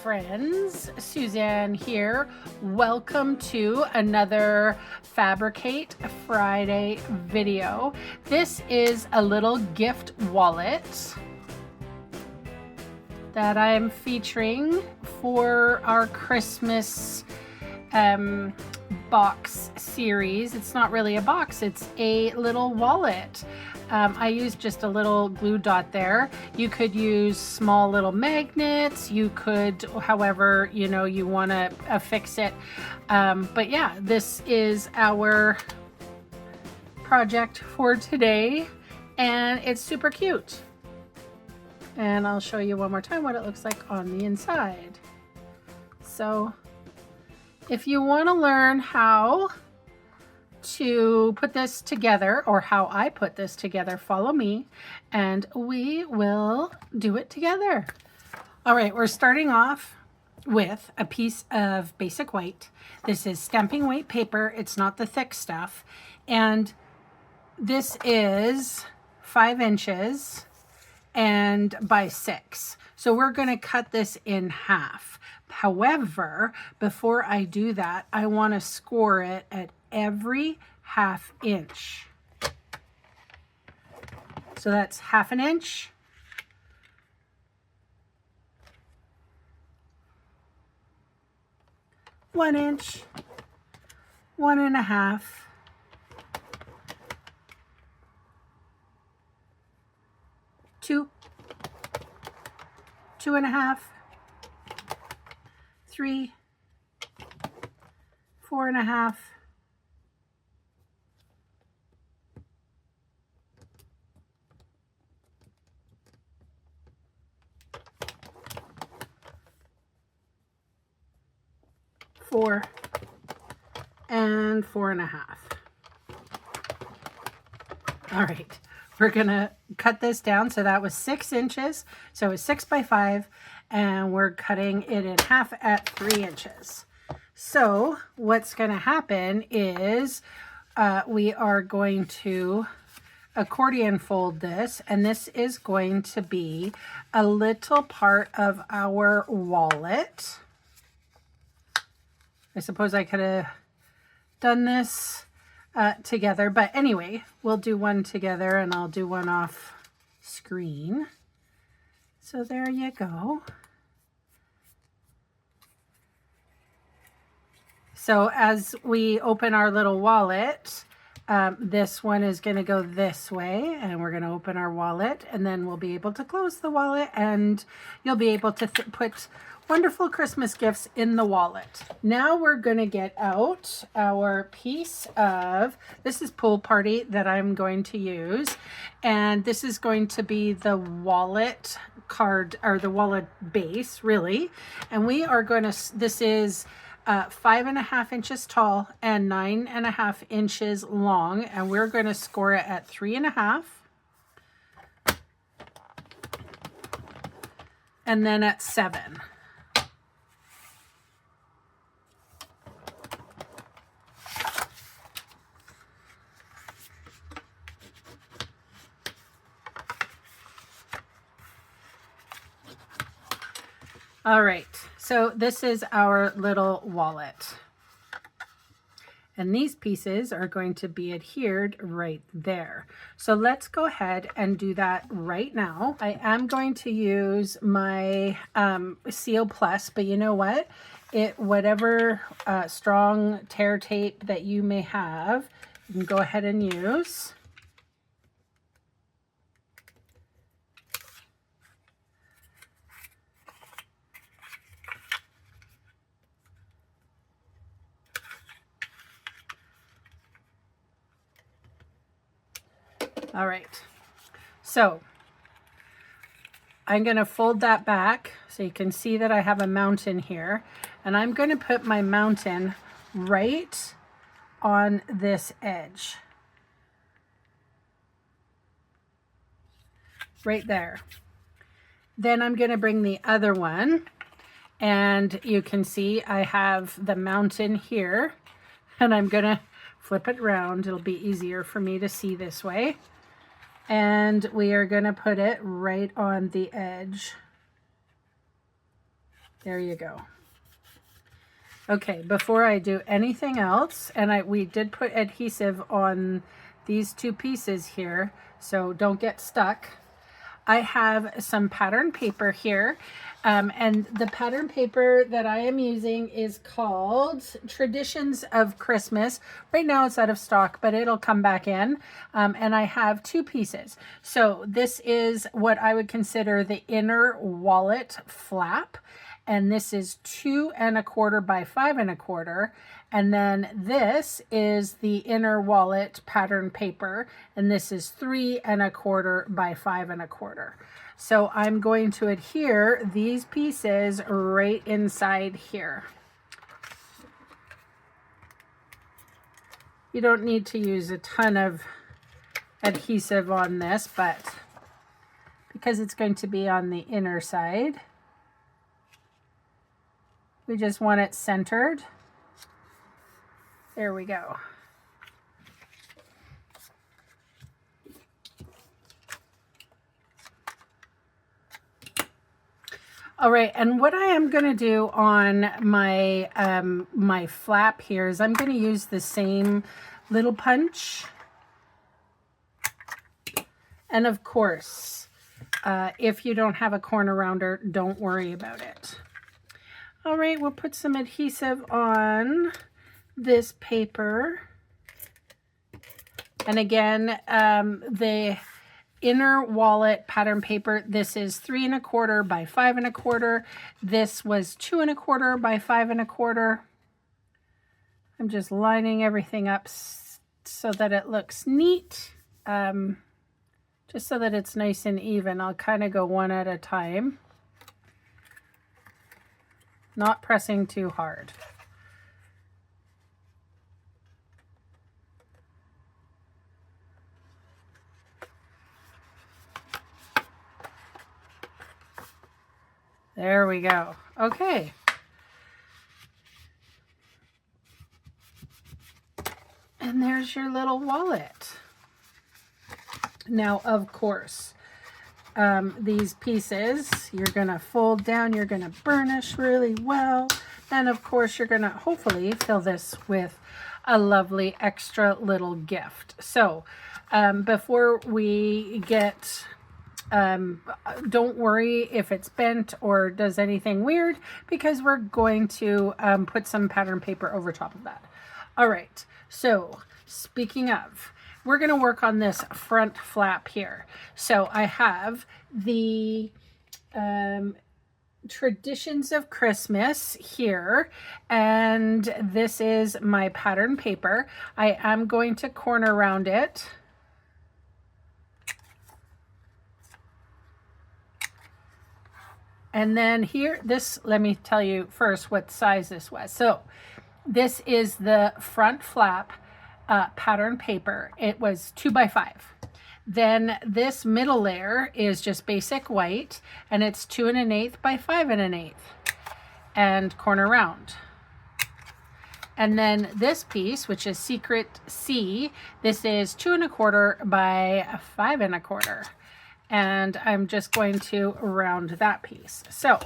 friends, Suzanne here. Welcome to another Fabricate Friday video. This is a little gift wallet that I'm featuring for our Christmas box series. It's not really a box, it's a little wallet. I used just a little glue dot there. You could use small little magnets. You could, however, you want to affix it. But yeah, this is our project for today, and it's super cute. And I'll show you one more time what it looks like on the inside. So if you want to learn how to put this together, or how I put this together, follow me and we will do it together. All right, we're starting off with a piece of basic white. This is stamping white paper. It's not the thick stuff. And this is 5 inches and by 6. So we're going to cut this in half. However, before I do that, I want to score it at every 1/2 inch. So that's 1/2 inch. One inch, 1 1/2, 2, 2 1/2, 3, 4 1/2, 4 and 4 1/2. All right, we're gonna cut this down. So that was 6 inches. So it's 6 by 5, and we're cutting it in half at 3 inches. So what's gonna happen is we are going to accordion fold this, and this is going to be a little part of our wallet. I suppose I could have done this together, but anyway, we'll do one together and I'll do one off screen. So there you go. So as we open our little wallet, this one is going to go this way, and we're going to open our wallet, and then we'll be able to close the wallet, and you'll be able to put wonderful Christmas gifts in the wallet. Now we're going to get out our piece of, this is Pool Party that I'm going to use, and this is going to be the wallet card, or the wallet base really, and we are going to, this is 5 1/2 inches tall and 9 1/2 inches long, and we're going to score it at 3 1/2 and then at 7. All right, so this is our little wallet. And these pieces are going to be adhered right there. So let's go ahead and do that right now. I am going to use my Seal Plus, but you know what? Whatever strong tear tape that you may have, you can go ahead and use. All right, so I'm going to fold that back so you can see that I have a mountain here, and I'm going to put my mountain right on this edge, right there. Then I'm going to bring the other one, and you can see I have the mountain here, and I'm going to flip it around. It'll be easier for me to see this way. And we are going to put it right on the edge. There you go. Okay, before I do anything else, and we did put adhesive on these two pieces here, so don't get stuck. I have some pattern paper here, and the pattern paper that I am using is called Traditions of Christmas. Right now it's out of stock, but it'll come back in, and I have two pieces. So this is what I would consider the inner wallet flap, and this is 2 1/4 by 5 1/4. And then this is the inner wallet pattern paper, and this is 3 1/4 by 5 1/4. So I'm going to adhere these pieces right inside here. You don't need to use a ton of adhesive on this, but because it's going to be on the inner side, we just want it centered. There we go. All right, and what I am going to do on my my flap here is I'm going to use the same little punch. And of course, if you don't have a corner rounder, don't worry about it. All right, we'll put some adhesive on this paper. And again, the inner wallet pattern paper, this is 3 1/4 by 5 1/4. This was 2 1/4 by 5 1/4. I'm just lining everything up so that it looks neat. Just so that it's nice and even. I'll kind of go one at a time. Not pressing too hard. There we go. Okay. And there's your little wallet. Now, of course, these pieces, you're going to fold down, you're going to burnish really well. And of course, you're going to hopefully fill this with a lovely extra little gift. So before we get, don't worry if it's bent or does anything weird, because we're going to put some pattern paper over top of that. All right, so speaking of, we're going to work on this front flap here. So I have the Traditions of Christmas here, and this is my pattern paper. I am going to corner round it. And then here, this, let me tell you first what size this was. So this is the front flap pattern paper. It was 2 by 5. Then this middle layer is just basic white, and it's 2 1/8 by 5 1/8, and corner round. And then this piece, which is Secret C, this is 2 1/4 by 5 1/4. And I'm just going to round that piece. So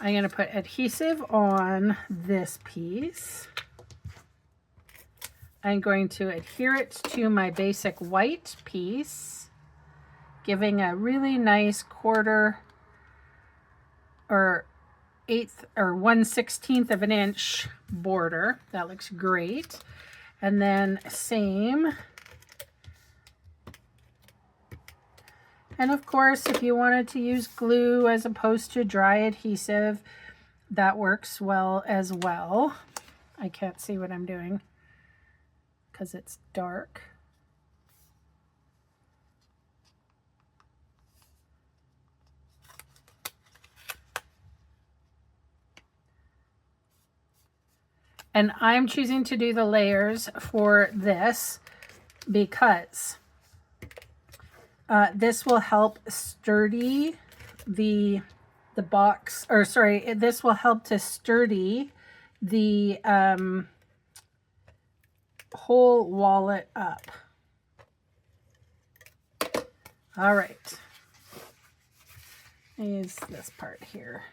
I'm going to put adhesive on this piece. I'm going to adhere it to my basic white piece, giving a really nice 1/4 or 1/8 or 1/16 of an inch border. That looks great. And then same. And of course, if you wanted to use glue as opposed to dry adhesive, that works well as well. I can't see what I'm doing because it's dark. And I'm choosing to do the layers for this because this will help sturdy the box, or sorry, this will help to sturdy the whole wallet up. All right. I use this part here.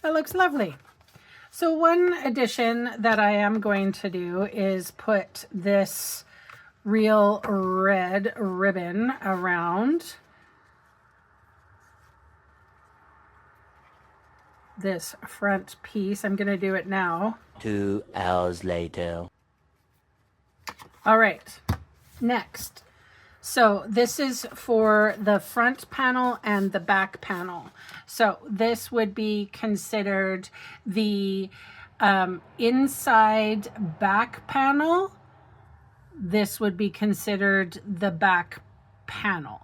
That looks lovely. So one addition that I am going to do is put this real red ribbon around this front piece. I'm going to do it now. 2 hours later. All right, next. So this is for the front panel and the back panel. So this would be considered the inside back panel. This would be considered the back panel.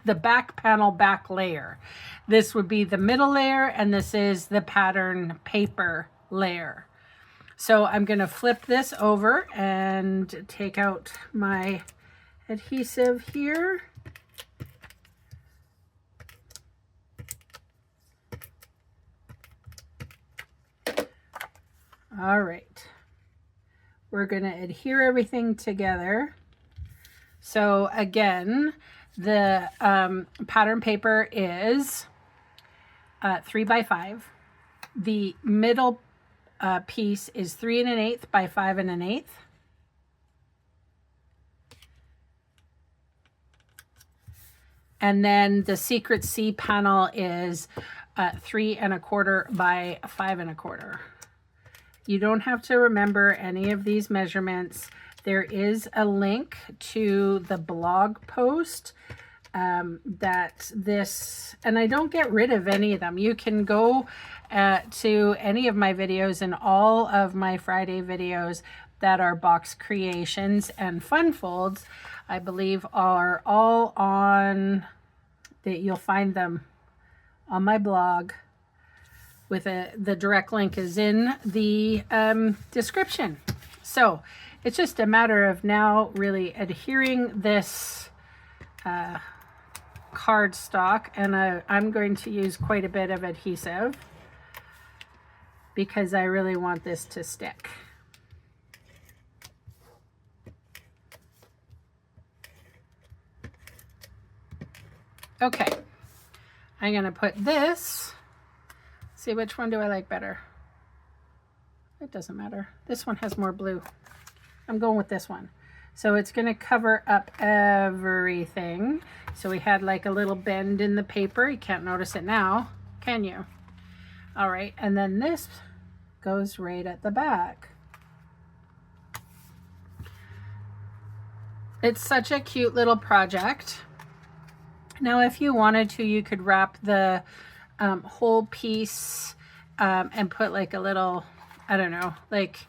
The back panel back layer. This would be the middle layer, and this is the pattern paper layer. So I'm going to flip this over and take out my adhesive here. All right. We're going to adhere everything together. So again, the pattern paper is 3 by 5. The middle piece is 3 1/8 by 5 1/8. And then the secret C panel is 3 1/4 by 5 1/4. You don't have to remember any of these measurements. There is a link to the blog post that this, and I don't get rid of any of them. You can go to any of my videos, and all of my Friday videos that are box creations and fun folds, I believe are all on, that you'll find them on my blog. With the direct link is in the description. So it's just a matter of now really adhering this cardstock, and I'm going to use quite a bit of adhesive because I really want this to stick. Okay, I'm going to put this. See, which one do I like better? It doesn't matter. This one has more blue. I'm going with this one. So it's going to cover up everything. So we had like a little bend in the paper. You can't notice it now, can you? All right, and then this goes right at the back. It's such a cute little project. Now, if you wanted to, you could wrap the whole piece and put like a little, I don't know, like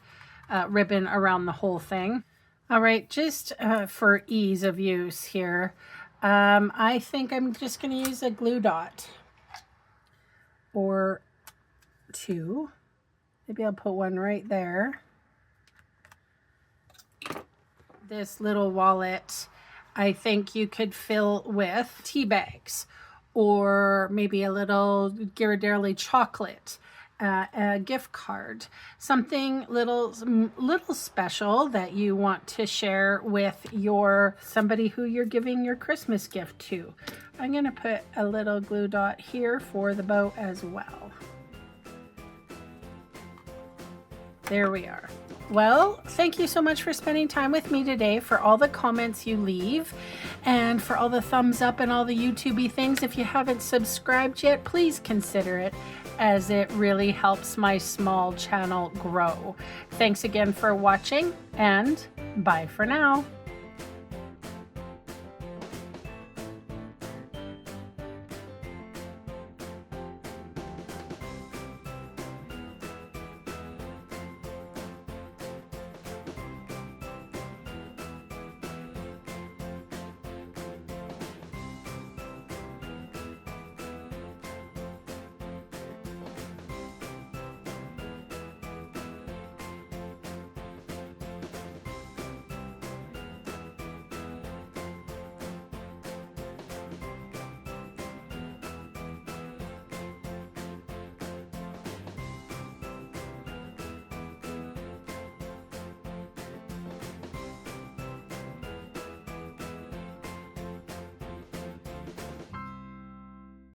ribbon around the whole thing. All right, just for ease of use here, I think I'm just going to use a glue dot or 2. Maybe I'll put one right there. This little wallet, I think you could fill with tea bags, or maybe a little Ghirardelli chocolate, a gift card, something little special that you want to share with somebody who you're giving your Christmas gift to. I'm going to put a little glue dot here for the bow as well. There we are. Well, thank you so much for spending time with me today, for all the comments you leave, and for all the thumbs up and all the YouTubey things. If you haven't subscribed yet, please consider it, as it really helps my small channel grow. Thanks again for watching, and bye for now.